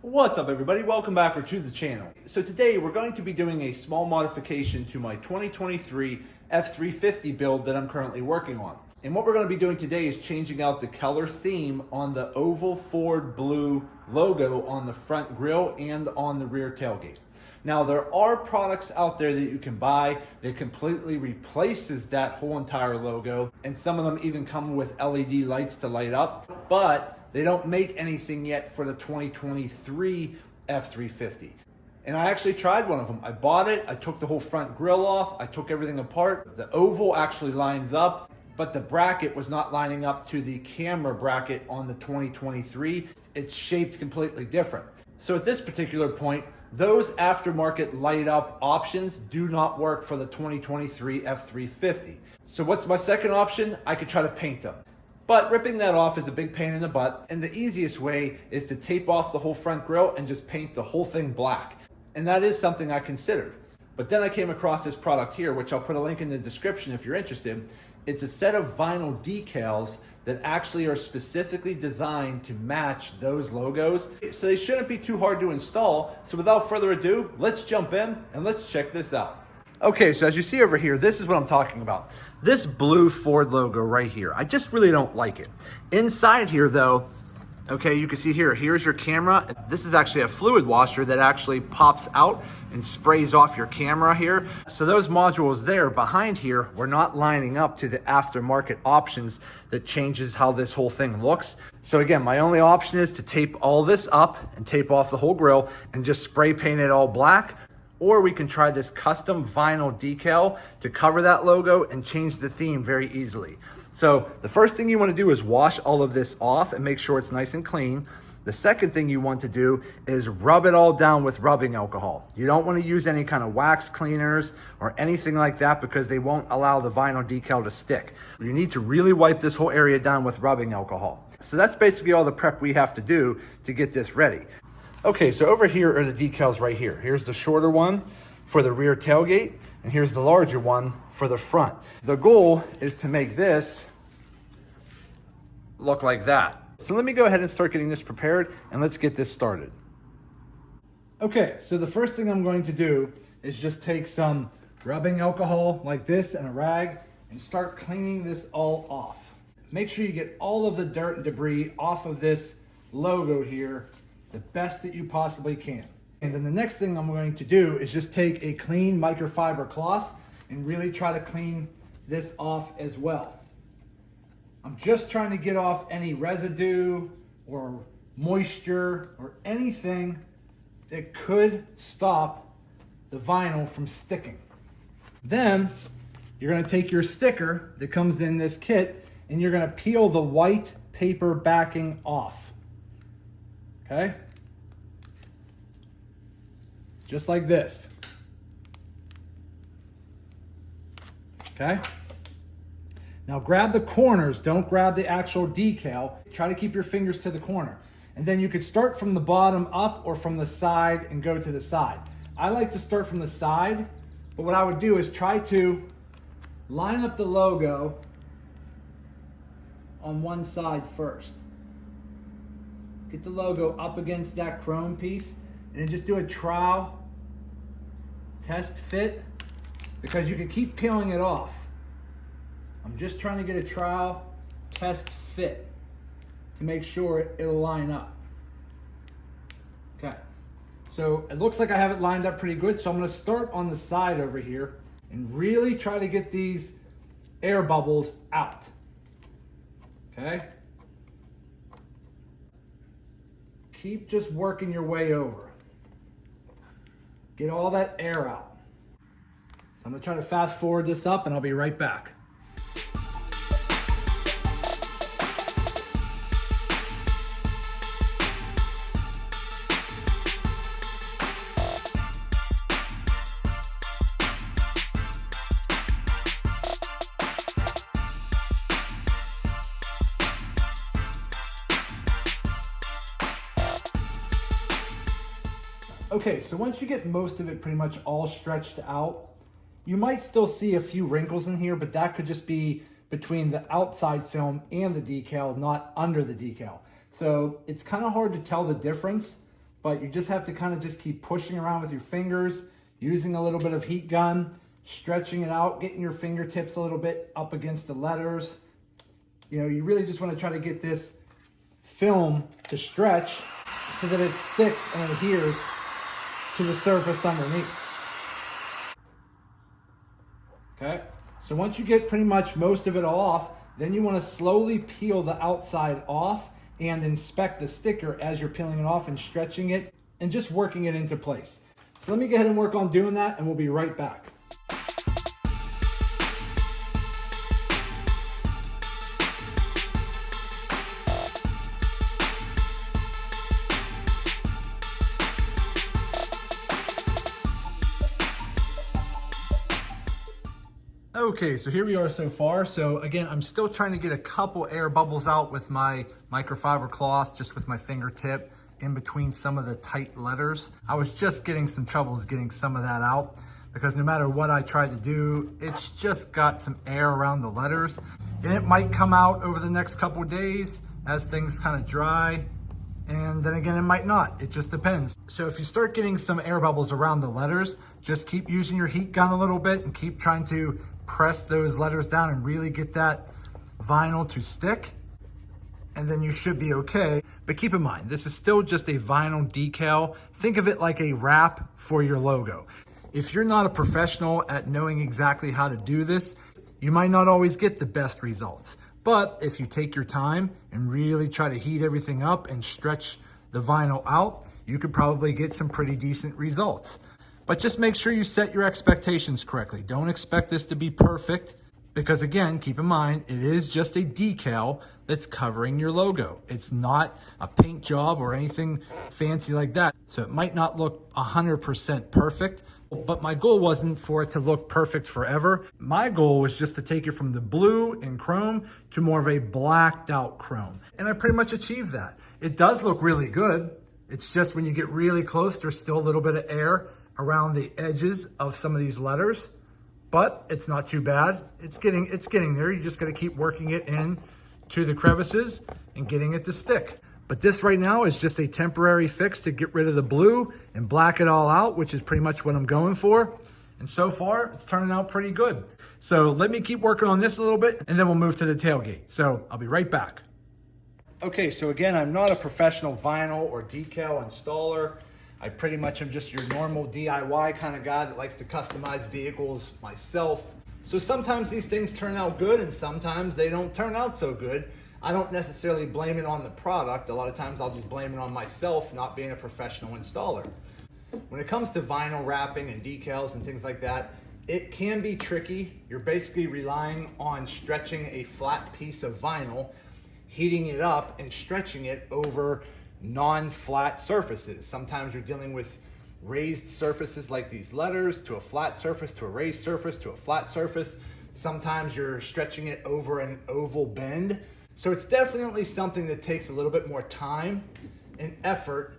What's up everybody, welcome back to the channel. So today we're going to be doing a small modification to my 2023 F350 build that I'm currently working on. And what we're going to be doing today is changing out the color theme on the oval Ford blue logo on the front grille and on the rear tailgate. Now there are products out there that you can buy that completely replaces that whole entire logo, and some of them even come with LED lights to light up, but they don't make anything yet for the 2023 F350. And I actually tried one of them. I bought it, I took the whole front grille off, I took everything apart. The oval actually lines up, but the bracket was not lining up to the camera bracket on the 2023. It's shaped completely different. So at this particular point, those aftermarket light up options do not work for the 2023 F350. So what's my second option? I could try to paint them. But ripping that off is a big pain in the butt, and the easiest way is to tape off the whole front grille and just paint the whole thing black. And that is something I considered. But then I came across this product here, which I'll put a link in the description if you're interested. It's a set of vinyl decals that actually are specifically designed to match those logos. So they shouldn't be too hard to install. So without further ado, let's jump in and let's check this out. Okay, so as you see over here, this is what I'm talking about. This blue Ford logo right here, I just really don't like it. Inside here though, okay, you can see here, here's your camera. This is actually a fluid washer that actually pops out and sprays off your camera here. So those modules there behind here were not lining up to the aftermarket options that changes how this whole thing looks. So again, my only option is to tape all this up and tape off the whole grille and just spray paint it all black. Or we can try this custom vinyl decal to cover that logo and change the theme very easily. So the first thing you want to do is wash all of this off and make sure it's nice and clean. The second thing you want to do is rub it all down with rubbing alcohol. You don't want to use any kind of wax cleaners or anything like that because they won't allow the vinyl decal to stick. You need to really wipe this whole area down with rubbing alcohol. So that's basically all the prep we have to do to get this ready. Okay, so over here are the decals right here. Here's the shorter one for the rear tailgate, and here's the larger one for the front. The goal is to make this look like that. So let me go ahead and start getting this prepared, and let's get this started. Okay, so the first thing I'm going to do is just take some rubbing alcohol like this and a rag and start cleaning this all off. Make sure you get all of the dirt and debris off of this logo here the best that you possibly can. And then the next thing I'm going to do is just take a clean microfiber cloth and really try to clean this off as well. I'm just trying to get off any residue or moisture or anything that could stop the vinyl from sticking. Then you're going to take your sticker that comes in this kit and you're going to peel the white paper backing off. Okay, just like this. Okay, now grab the corners, don't grab the actual decal. Try to keep your fingers to the corner. And then you could start from the bottom up or from the side and go to the side. I like to start from the side, but what I would do is try to line up the logo on one side first. Get the logo up against that chrome piece and then just do a trowel test fit because you can keep peeling it off. I'm just trying to get a trowel test fit to make sure it'll line up. Okay, so it looks like I have it lined up pretty good, so I'm going to start on the side over here and really try to get these air bubbles out. Okay. Keep just working your way over. Get all that air out. So I'm gonna try to fast forward this up and I'll be right back. Okay, so once you get most of it pretty much all stretched out, you might still see a few wrinkles in here, but that could just be between the outside film and the decal, not under the decal. So it's kind of hard to tell the difference, but you just have to kind of just keep pushing around with your fingers, using a little bit of heat gun, stretching it out, getting your fingertips a little bit up against the letters. You know, you really just want to try to get this film to stretch so that it sticks and adheres to the surface underneath. Okay, so once you get pretty much most of it off, then you want to slowly peel the outside off and inspect the sticker as you're peeling it off and stretching it and just working it into place. So let me go ahead and work on doing that, and we'll be right back. Okay, so here we are so far. So again, I'm still trying to get a couple air bubbles out with my microfiber cloth, just with my fingertip in between some of the tight letters. I was just getting some troubles getting some of that out because no matter what I tried to do, it's just got some air around the letters, and it might come out over the next couple of days as things kind of dry. And then again, it might not. It just depends. So if you start getting some air bubbles around the letters, just keep using your heat gun a little bit and keep trying to press those letters down and really get that vinyl to stick. And then you should be okay. But keep in mind, this is still just a vinyl decal. Think of it like a wrap for your logo. If you're not a professional at knowing exactly how to do this, you might not always get the best results. But if you take your time and really try to heat everything up and stretch the vinyl out, you could probably get some pretty decent results. But just make sure you set your expectations correctly. Don't expect this to be perfect because again, keep in mind, it is just a decal that's covering your logo. It's not a paint job or anything fancy like that. So it might not look 100% perfect, but my goal wasn't for it to look perfect forever. My goal was just to take it from the blue and chrome to more of a blacked out chrome. And I pretty much achieved that. It does look really good. It's just when you get really close, there's still a little bit of air around the edges of some of these letters, but it's not too bad. It's getting there. You just got to keep working it in to the crevices and getting it to stick. But this right now is just a temporary fix to get rid of the blue and black it all out, which is pretty much what I'm going for. And so far, it's turning out pretty good. So let me keep working on this a little bit, and then we'll move to the tailgate. So I'll be right back. Okay, so again, I'm not a professional vinyl or decal installer. I pretty much am just your normal DIY kind of guy that likes to customize vehicles myself. So sometimes these things turn out good and sometimes they don't turn out so good. I don't necessarily blame it on the product. A lot of times I'll just blame it on myself not being a professional installer. When it comes to vinyl wrapping and decals and things like that, it can be tricky. You're basically relying on stretching a flat piece of vinyl, heating it up and stretching it over non-flat surfaces. Sometimes you're dealing with raised surfaces like these letters to a flat surface, to a raised surface, to a flat surface. Sometimes you're stretching it over an oval bend. So it's definitely something that takes a little bit more time and effort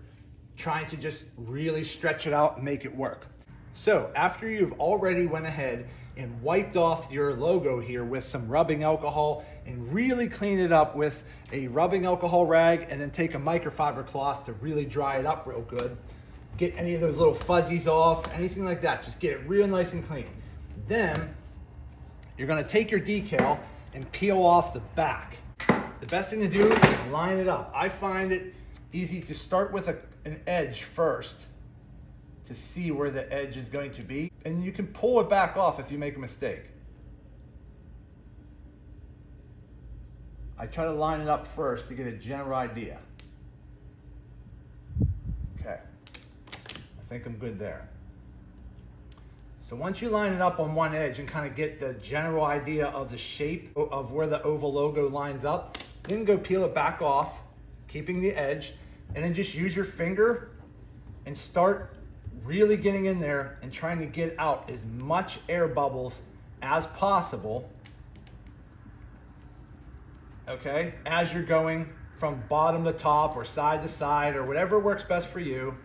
trying to just really stretch it out and make it work. So after you've already went ahead and wiped off your logo here with some rubbing alcohol and really clean it up with a rubbing alcohol rag, and then take a microfiber cloth to really dry it up real good. Get any of those little fuzzies off, anything like that. Just get it real nice and clean. Then you're gonna take your decal and peel off the back. The best thing to do is line it up. I find it easy to start with an edge first to see where the edge is going to be, and you can pull it back off if you make a mistake. I try to line it up first to get a general idea. Okay, I think I'm good there. So once you line it up on one edge and kind of get the general idea of the shape of where the oval logo lines up, then go peel it back off, keeping the edge, and then just use your finger and start really getting in there and trying to get out as much air bubbles as possible, okay, as you're going from bottom to top or side to side or whatever works best for you,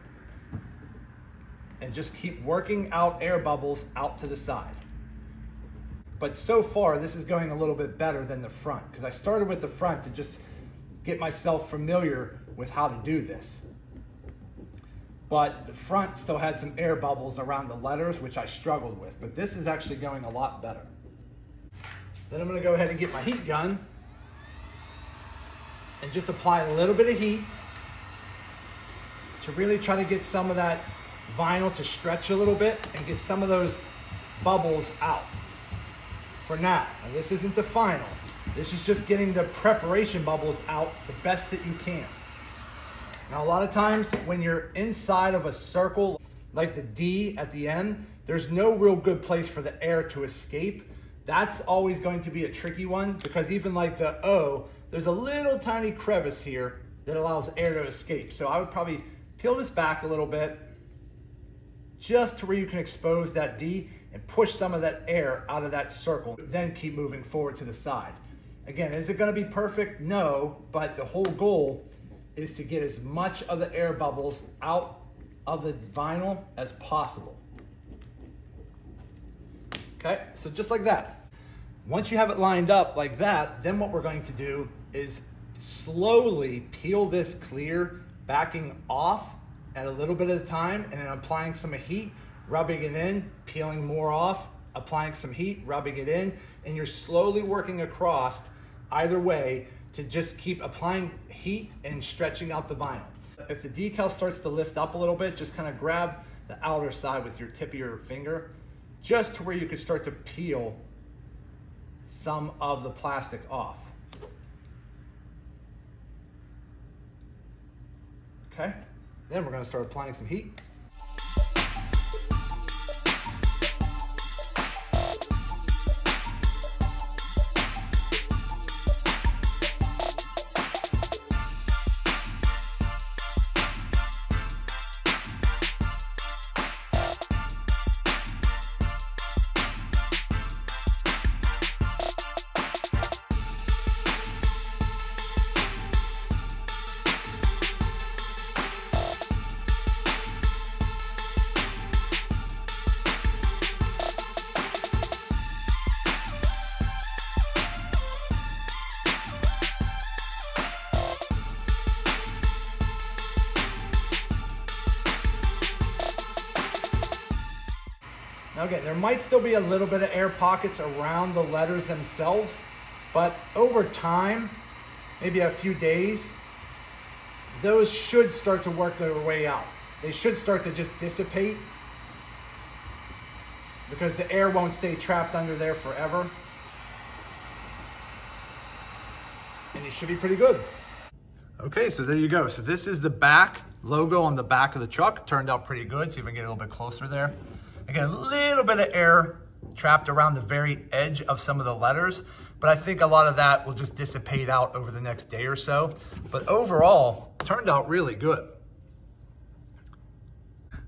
and just keep working out air bubbles out to the side. But so far, this is going a little bit better than the front because I started with the front to just get myself familiar with how to do this. but the front still had some air bubbles around the letters, which I struggled with, but this is actually going a lot better. Then I'm gonna go ahead and get my heat gun and just apply a little bit of heat to really try to get some of that vinyl to stretch a little bit and get some of those bubbles out. For now, this isn't the final. This is just getting the preparation bubbles out the best that you can. Now, a lot of times when you're inside of a circle, like the D at the end, there's no real good place for the air to escape. That's always going to be a tricky one, because even like the O, there's a little tiny crevice here that allows air to escape. So I would probably peel this back a little bit, just to where you can expose that D and push some of that air out of that circle, then keep moving forward to the side. Again, is it gonna be perfect? No, but the whole goal is to get as much of the air bubbles out of the vinyl as possible. Okay, so just like that. Once you have it lined up like that, then what we're going to do is slowly peel this clear, backing off at a little bit at a time, and then applying some heat, rubbing it in, peeling more off, applying some heat, rubbing it in, and you're slowly working across either way to just keep applying heat and stretching out the vinyl. If the decal starts to lift up a little bit, just kind of grab the outer side with your tip of your finger, just to where you can start to peel some of the plastic off. Okay, then we're gonna start applying some heat. Now again, there might still be a little bit of air pockets around the letters themselves, but over time, maybe a few days, those should start to work their way out. They should start to just dissipate because the air won't stay trapped under there forever. And you should be pretty good. Okay, so there you go. So this is the back logo on the back of the truck. Turned out pretty good. See if I can get a little bit closer there. Again, a little bit of air trapped around the very edge of some of the letters, but I think a lot of that will just dissipate out over the next day or so. But overall, turned out really good.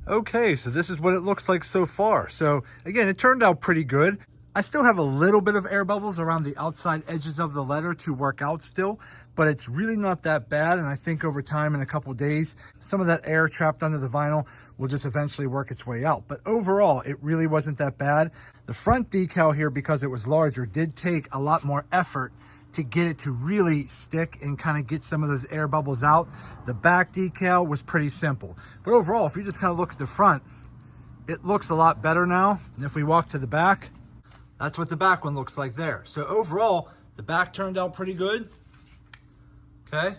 Okay, so this is what it looks like so far. So again, it turned out pretty good. I still have a little bit of air bubbles around the outside edges of the letter to work out still, but it's really not that bad. And I think over time, in a couple of days, some of that air trapped under the vinyl will just eventually work its way out. But overall, it really wasn't that bad. The front decal here, because it was larger, did take a lot more effort to get it to really stick and kind of get some of those air bubbles out. The back decal was pretty simple. But overall, if you just kind of look at the front, it looks a lot better now. And if we walk to the back, that's what the back one looks like there. So overall, the back turned out pretty good. Okay.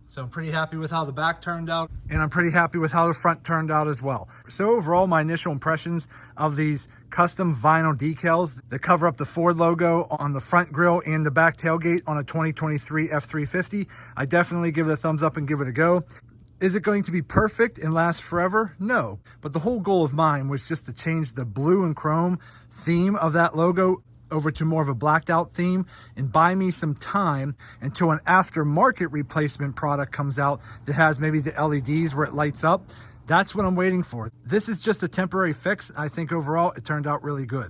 So I'm pretty happy with how the back turned out, and I'm pretty happy with how the front turned out as well. So overall, my initial impressions of these custom vinyl decals that cover up the Ford logo on the front grille and the back tailgate on a 2023 F350, I definitely give it a thumbs up and give it a go. Is it going to be perfect and last forever? No, but the whole goal of mine was just to change the blue and chrome theme of that logo over to more of a blacked out theme and buy me some time until an aftermarket replacement product comes out that has maybe the LEDs where it lights up. That's what I'm waiting for. This is just a temporary fix. I think overall it turned out really good.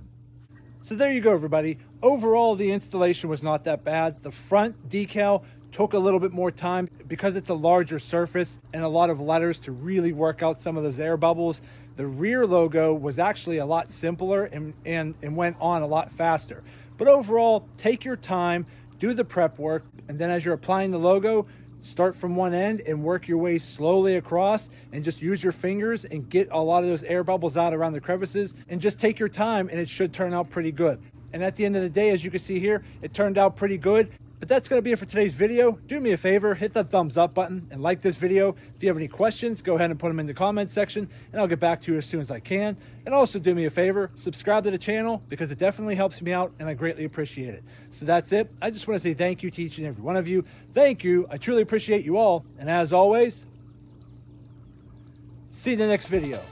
So there you go, everybody. Overall, the installation was not that bad. The front decal took a little bit more time because it's a larger surface and a lot of letters to really work out some of those air bubbles. The rear logo was actually a lot simpler and went on a lot faster. But overall, take your time, do the prep work, and then as you're applying the logo, Start from one end and work your way slowly across, and just use your fingers and get a lot of those air bubbles out around the crevices, and just take your time and it should turn out pretty good. And at the end of the day, as you can see here, it turned out pretty good. But that's going to be it for today's video. Do me a favor, hit that thumbs up button and like this video. If you have any questions, go ahead and put them in the comments section and I'll get back to you as soon as I can. And also do me a favor, subscribe to the channel because it definitely helps me out and I greatly appreciate it. So that's it. I just want to say thank you to each and every one of you. Thank you. I truly appreciate you all. And as always, see you in the next video.